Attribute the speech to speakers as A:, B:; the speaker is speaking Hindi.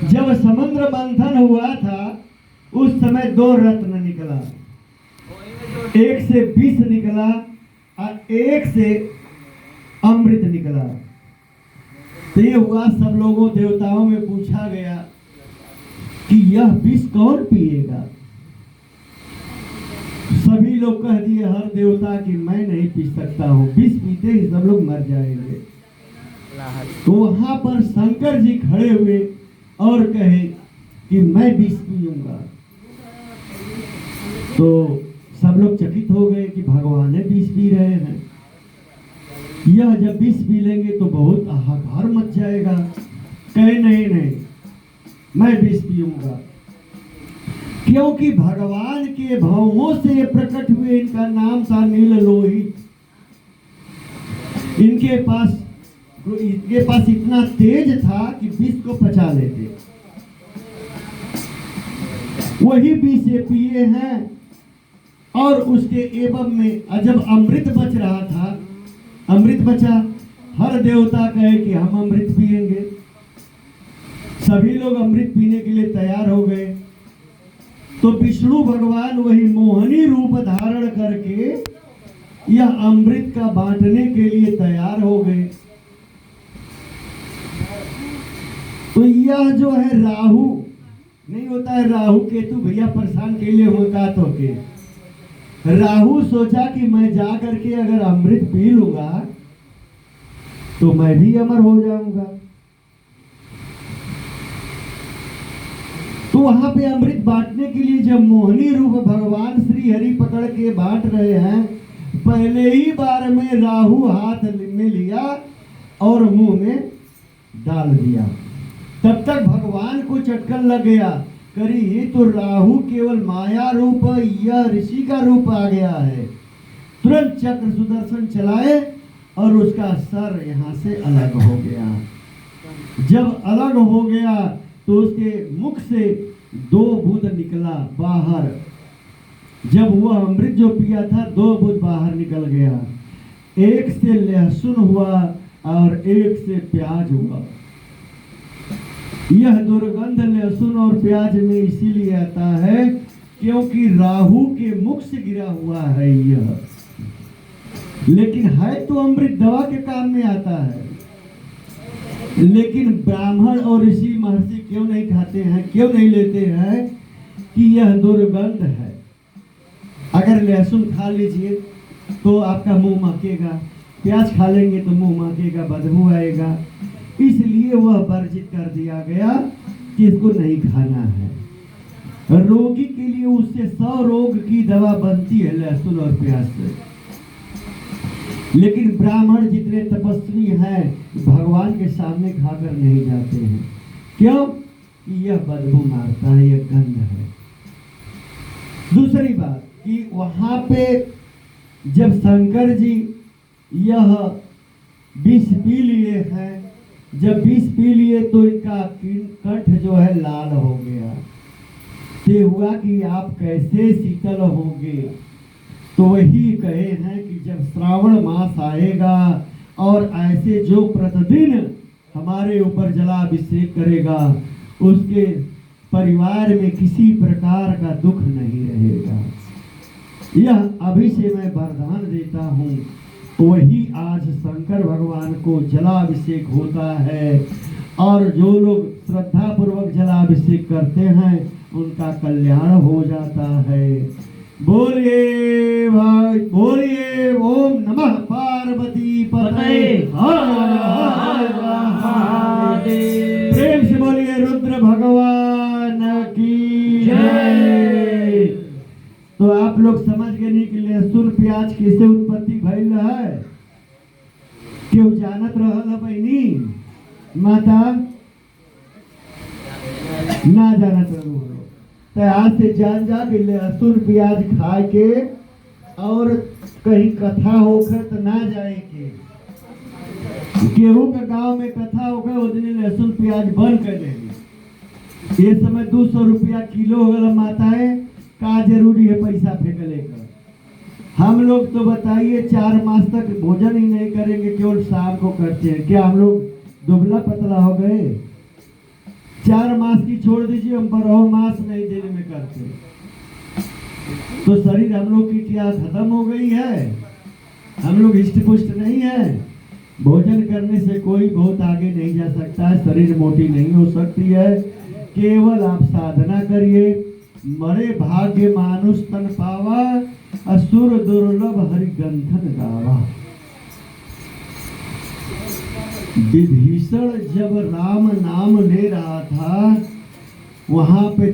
A: जब समुद्र मंथन हुआ था उस समय दो रत्न निकला, एक से विष निकला और एक से अमृत निकला। तो ये हुआ, सब लोगों देवताओं में पूछा गया कि यह विष कौन पिएगा। सभी लोग कह दिए हर देवता कि मैं नहीं पी सकता हूँ, विष पीते ही सब लोग मर जाएंगे। तो वहां पर शंकर जी खड़े हुए और कहे कि मैं विष पीऊंगा। तो सब लोग चकित हो गए कि भगवान विष पी रहे हैं, यह जब विष पी लेंगे तो बहुत हाहाकार मच जाएगा। कहे नहीं नहीं, मैं विष पीऊंगा, क्योंकि भगवान के भावों से प्रकट हुए, इनका नाम था नील लोहित। इनके पास इतना तेज था कि विष को पचा लेते। वही विष ये पिए हैं और उसके एवं में जब अमृत बच रहा था, अमृत बचा, हर देवता कहे कि हम अमृत पिएंगे। सभी लोग अमृत पीने के लिए तैयार हो गए। तो विष्णु भगवान वही मोहनी रूप धारण करके यह अमृत का बांटने के लिए तैयार हो गए। तो यह जो है राहु नहीं होता है, राहु केतु भैया परेशान के लिए होगा। तो के राहु सोचा कि मैं जा करके अगर अमृत पी लूंगा तो मैं भी अमर हो जाऊंगा। तो वहां पे अमृत बांटने के लिए जब मोहनी रूप भगवान श्री हरि पकड़ के बांट रहे हैं, पहले ही बार में राहु हाथ में लिया और मुंह में डाल दिया। तब तक भगवान को चटकन लग गया, करी ये तो राहु केवल माया रूप, यह ऋषि का रूप आ गया है। तुरंत चक्र सुदर्शन चलाए और उसका सर यहाँ से अलग हो गया। जब अलग हो गया तो उसके मुख से दो बूंद निकला बाहर। जब वह अमृत जो पिया था, दो बूंद बाहर निकल गया। एक से लहसुन हुआ और एक से प्याज हुआ। यह दुर्गंध लहसुन और प्याज में इसीलिए आता है क्योंकि राहु के मुख से गिरा हुआ है यह, लेकिन है तो अमृत दवा के काम में आता है। लेकिन ब्राह्मण और ऋषि महर्षि क्यों नहीं खाते हैं, क्यों नहीं लेते हैं कि यह दुर्गंध है। अगर लहसुन खा लीजिए तो आपका मुंह महकेगा, प्याज खा लेंगे तो मुंह महकेगा, बदबू आएगा। इसलिए वह वर्जित कर दिया गया कि इसको नहीं खाना है। रोगी के लिए उससे 100 रोग की दवा बनती है लहसुन और प्याज से। लेकिन ब्राह्मण जितने तपस्वी हैं भगवान के सामने खाकर नहीं जाते हैं। क्यों? यह बदबू मारता है, यह गंध है। दूसरी बात कि वहां पे जब शंकर जी यह विष पी लिए हैं, जब विष पी लिए तो इनका कंठ जो है लाल हो गया। ते हुआ कि आप कैसे शीतल होंगे। तो वही कहे हैं कि जब श्रावण मास आएगा और ऐसे जो प्रतिदिन हमारे ऊपर जलाभिषेक करेगा उसके परिवार में किसी प्रकार का दुख नहीं रहेगा। यह अभी से मैं वरदान देता हूँ। वही आज शंकर भगवान को जलाभिषेक होता है और जो लोग श्रद्धा पूर्वक जलाभिषेक करते हैं उनका कल्याण हो जाता है। बोलिए भाई, बोलिए ओम नमः पार्वती पतये प्रेम से बोलिए रुद्र भगवान की जय। तो आप लोग समझ गए नहीं कि लहसुन प्याज कैसे उत्पत्ति भइल है। क्यों जानत रहल है बहनी माता? ना जानत रहू। तो आज से जान जा कि लहसुन प्याज खा के और कहीं कथा होकर तो ना जाए के। केहू के गांव में कथा होकर उस दिन लहसुन प्याज बंद कर देंगे। ये समय 200 रुपया किलो हो गया। माताएं का जरूरी है पैसा फेंकले का। हम लोग तो बताइए 4 मास तक भोजन ही नहीं करेंगे, केवल शाम को करते हैं। क्या हम लोग दुबला पतला हो गए? 4 मास की छोड़ दीजिए, हम 12 मास नहीं दिन में करते, तो शरीर हम लोग की क्या खत्म हो गई है? हम लोग हिष्ट पुष्ट नहीं है। भोजन करने से कोई बहुत आगे नहीं जा सकता है, शरीर मोटी नहीं हो सकती है। केवल आप साधना करिए। मरे भाग्य मानुष तन पावा, असुर दुर्लभ हरिगंधन गावा। विभीषण जब राम नाम ले रहा था, वहां पे